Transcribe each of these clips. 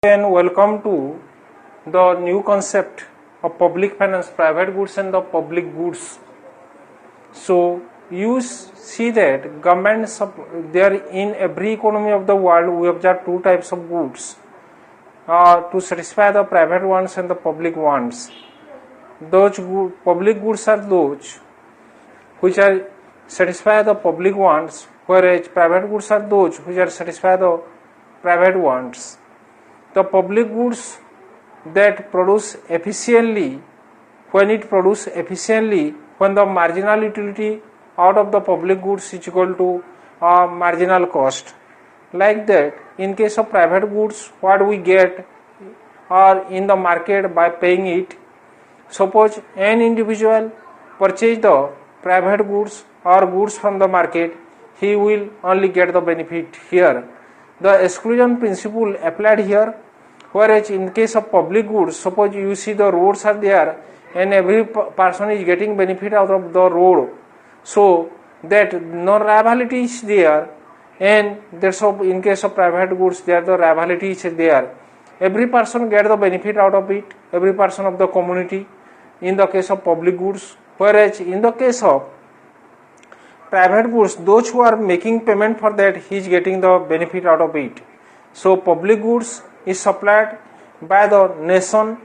And welcome to the new concept of public finance, private goods and the public goods. So you see that governments there in every economy of the world we observe two types of goods to satisfy the private wants and the public wants. Those public goods are those which are satisfy the public wants, whereas private goods are those which are satisfy the private wants. The public goods that produce efficiently, when the marginal utility out of the public goods is equal to marginal cost. Like that, in case of private goods, what we get or in the market by paying it. Suppose an individual purchase the private goods or goods from the market, he will only get the benefit here. The exclusion principle applied here, whereas in case of public goods, suppose you see the roads are there and every person is getting benefit out of the road, so that no liability is there, and that's why in case of private goods there the liability is there. Every person get the benefit out of it, every person of the community in the case of public goods, whereas in the case of private goods, those who are making payment for that, he is getting the benefit out of it. So public goods is supplied by the nation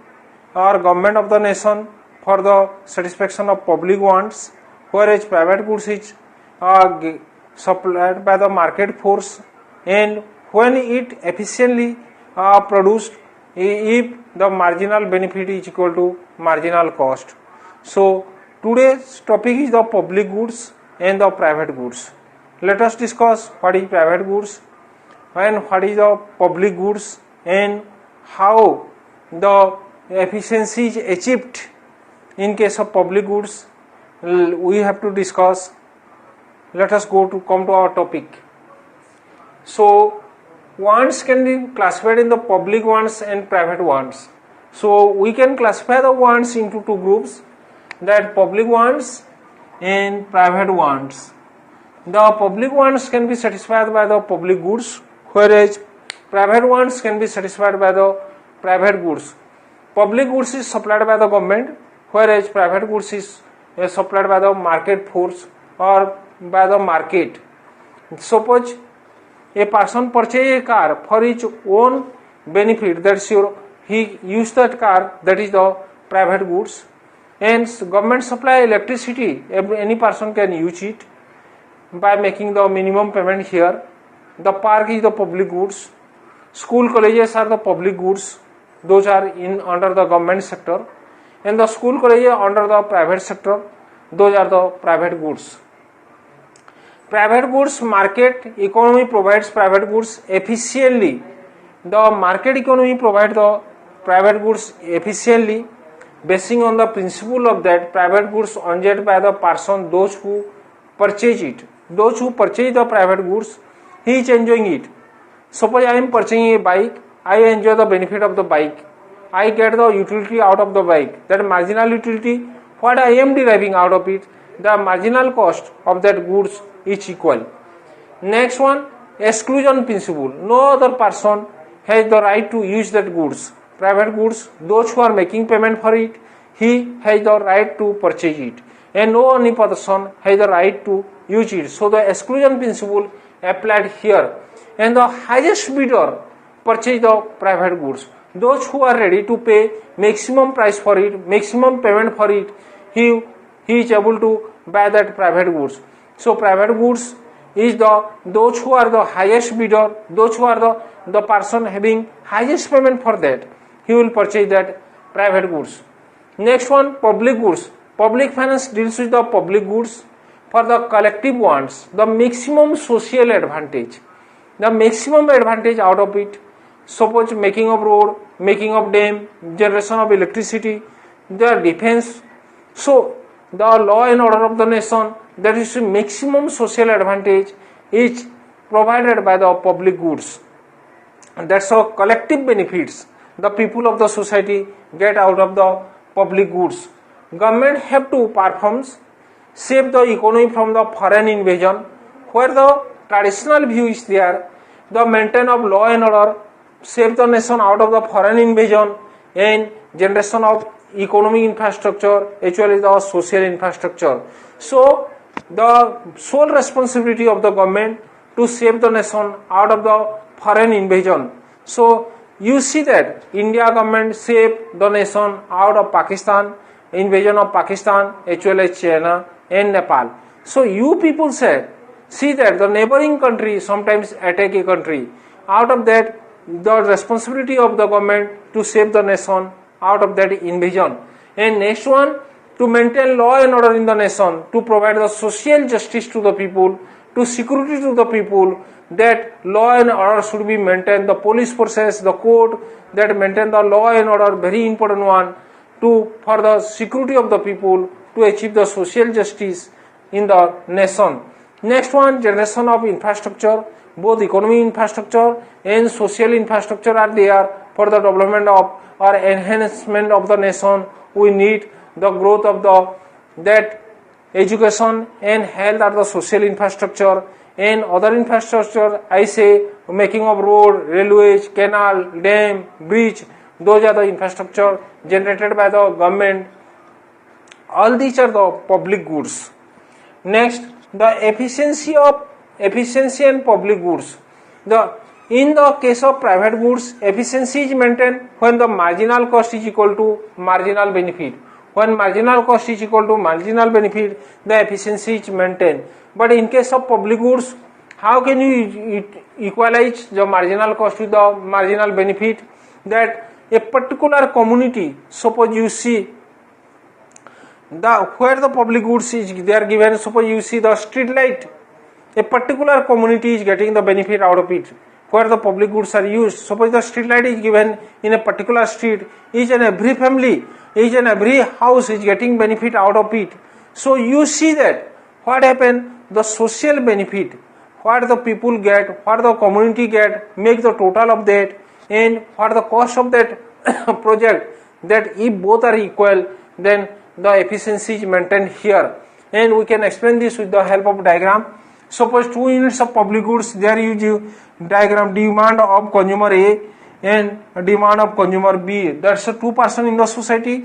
or government of the nation for the satisfaction of public wants, whereas private goods is supplied by the market force, and when it efficiently produced, if the marginal benefit is equal to marginal cost. So today's topic is the public goods and the private goods. Let us discuss what is private goods and what is the public goods and how the efficiency is achieved in case of public goods. We have to discuss. Let us come to our topic. So wants can be classified in the public wants and private wants. So we can classify the wants into two groups, that public wants and private wants. The public wants can be satisfied by the public goods, whereas private wants can be satisfied by the private goods. Public goods is supplied by the government, whereas private goods is supplied by the market force or by the market. Suppose a person purchase a car for his own benefit, that's your, he used that car, that is the private goods. And government supply electricity, any person can use it by making the minimum payment here. The park is the public goods. School colleges are the public goods, those are in under the government sector, and the school colleges under the private sector, those are the private goods. Private goods market economy provides private goods efficiently. The market economy provides the private goods efficiently, basing on the principle of that private goods owned by the person, those who purchase it. Those who purchase the private goods, he is enjoying it. Suppose I am purchasing a bike, I enjoy the benefit of the bike. I get the utility out of the bike. That marginal utility, what I am deriving out of it, the marginal cost of that goods is equal. Next one, exclusion principle. No other person has the right to use that goods. Private goods, those who are making payment for it, he has the right to purchase it, and no any person has the right to use it. So the exclusion principle applied here, and the highest bidder purchase the private goods. Those who are ready to pay maximum price for it, maximum payment for it, he is able to buy that private goods. So private goods is those who are the highest bidder, those who are the person having highest payment for that, he will purchase that private goods. Next one, public goods. Public finance deals with the public goods for the collective wants, the maximum social advantage. The maximum advantage out of it, suppose making of road, making of dam, generation of electricity, the defense. So the law and order of the nation, that is maximum social advantage is provided by the public goods. And that's how collective benefits the people of the society get out of the public goods. Government have to perform, save the economy from the foreign invasion, where the traditional view is there, the maintain of law and order save the nation out of the foreign invasion and generation of economic infrastructure as well as the social infrastructure. So the sole responsibility of the government to save the nation out of the foreign invasion. So you see that India government saved the nation out of Pakistan, invasion of Pakistan as well as China and Nepal. So you people see that the neighboring country sometimes attack a country. Out of that, the responsibility of the government to save the nation out of that invasion. And next one, to maintain law and order in the nation, to provide the social justice to the people, to security to the people, that law and order should be maintained, the police forces, the court, that maintain the law and order, very important one, for the security of the people, to achieve the social justice in the nation. Next one, generation of infrastructure, both economic infrastructure and social infrastructure are there for the development of or enhancement of the nation. We need the growth of that education and health are the social infrastructure, and other infrastructure I say making of road, railways, canal, dam, bridge, those are the infrastructure generated by the government. All these are the public goods. Next, the efficiency and public goods. In the case of private goods, efficiency is maintained when the marginal cost is equal to marginal benefit. When marginal cost is equal to marginal benefit, the efficiency is maintained. But in case of public goods, how can you equalize the marginal cost with the marginal benefit? That a particular community, suppose you see where the public goods is they are given, suppose you see the street light, a particular community is getting the benefit out of it. Where the public goods are used, suppose the street light is given in a particular street, each and every family, each and every house is getting benefit out of it. So you see that what happened, the social benefit, what the people get, what the community get, make the total of that, and what the cost of that project, that if both are equal, then the efficiency is maintained here. And we can explain this with the help of diagram. Suppose 2 units of public goods, there you diagram demand of consumer A and demand of consumer B. That's a 2 person in the society.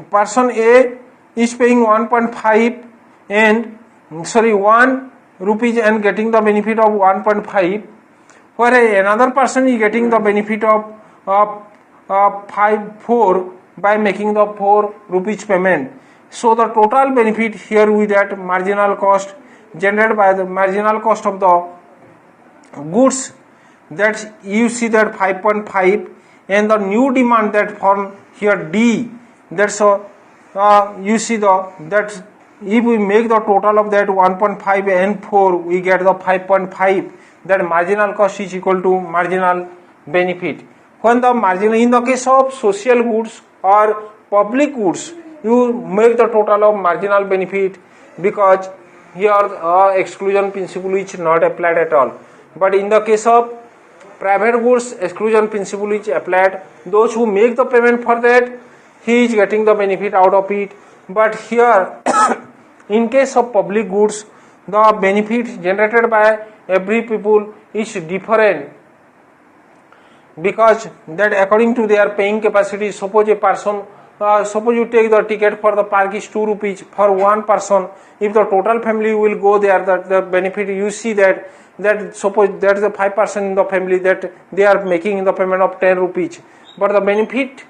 Person A is paying 1.5 and 1 rupees and getting the benefit of 1.5, whereas another person is getting the benefit of 4 by making the 4 rupees payment. So the total benefit here with that marginal cost generated by the marginal cost of the goods, that you see that 5.5, and the new demand that from here D, that's you see that if we make the total of that 1.5 and 4, we get the 5.5. That marginal cost is equal to marginal benefit. When the margin in the case of social goods or public goods, you make the total of marginal benefit, because here exclusion principle is not applied at all. But in the case of private goods, exclusion principle is applied. Those who make the payment for that, he is getting the benefit out of it. But here in case of public goods, the benefit generated by every people is different, because that according to their paying capacity. Suppose a person, suppose you take the ticket for the park is 2 rupees for one person. If the total family will go there, that the benefit you see that suppose there is a 5 person in the family that they are making the payment of 10 rupees, but the benefit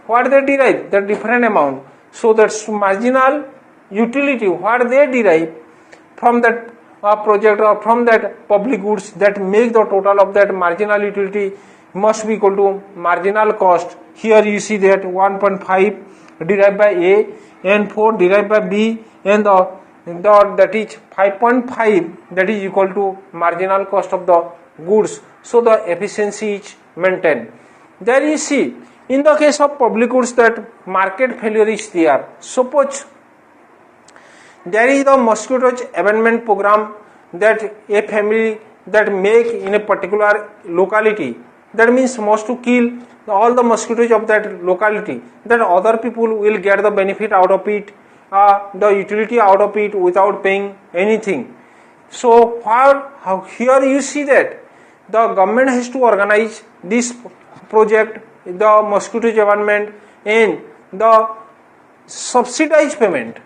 what they derive, the different amount. So that's marginal utility what they derive from that project or from that public goods, that make the total of that marginal utility must be equal to marginal cost. Here you see that 1.5 derived by A and 4 derived by B, and that is 5.5, that is equal to marginal cost of the goods. So the efficiency is maintained. There you see in the case of public goods that market failure is there. Suppose there is the mosquitoes abatement program that a family that make in a particular locality, that means must to kill all the mosquitoes of that locality, that other people will get the benefit out of it, the utility out of it without paying anything. So here you see that the government has to organize this project, the mosquito abatement, and the subsidized payment.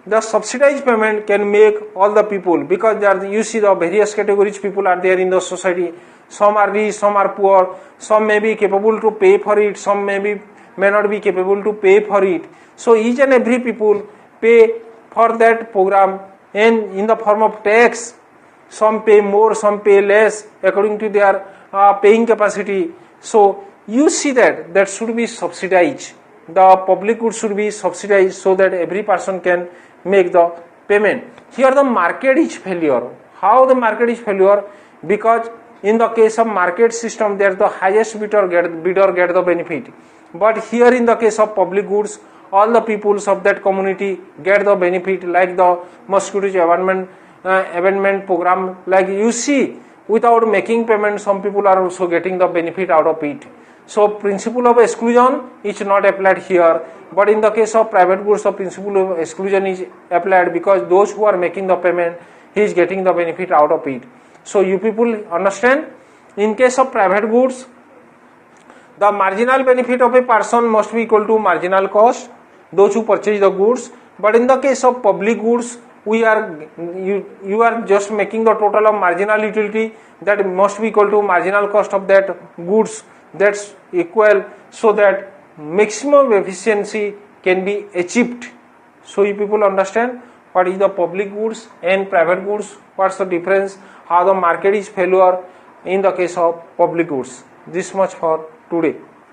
The subsidized payment can make all the people, because there are, you see the various categories people are there in the society. Some are rich, some are poor, some may be capable to pay for it, some may not be capable to pay for it. So each and every people pay for that program, and in the form of tax. Some pay more, some pay less according to their paying capacity. So you see that should be subsidized. The public goods should be subsidized so that every person can make the payment. Here the market is failure. How the market is failure? Because in the case of market system, there the highest bidder get the benefit. But here in the case of public goods, all the peoples of that community get the benefit, like the mosquito abatement program. Like you see, without making payment, some people are also getting the benefit out of it. So principle of exclusion is not applied here, but in the case of private goods, the principle of exclusion is applied, because those who are making the payment, he is getting the benefit out of it. So you people understand, in case of private goods, the marginal benefit of a person must be equal to marginal cost, those who purchase the goods. But in the case of public goods, you are just making the total of marginal utility, that must be equal to marginal cost of that goods, that's equal, so that maximum efficiency can be achieved. So you people understand what is the public goods and private goods, what's the difference, how the market is failure in the case of public goods. This much for today.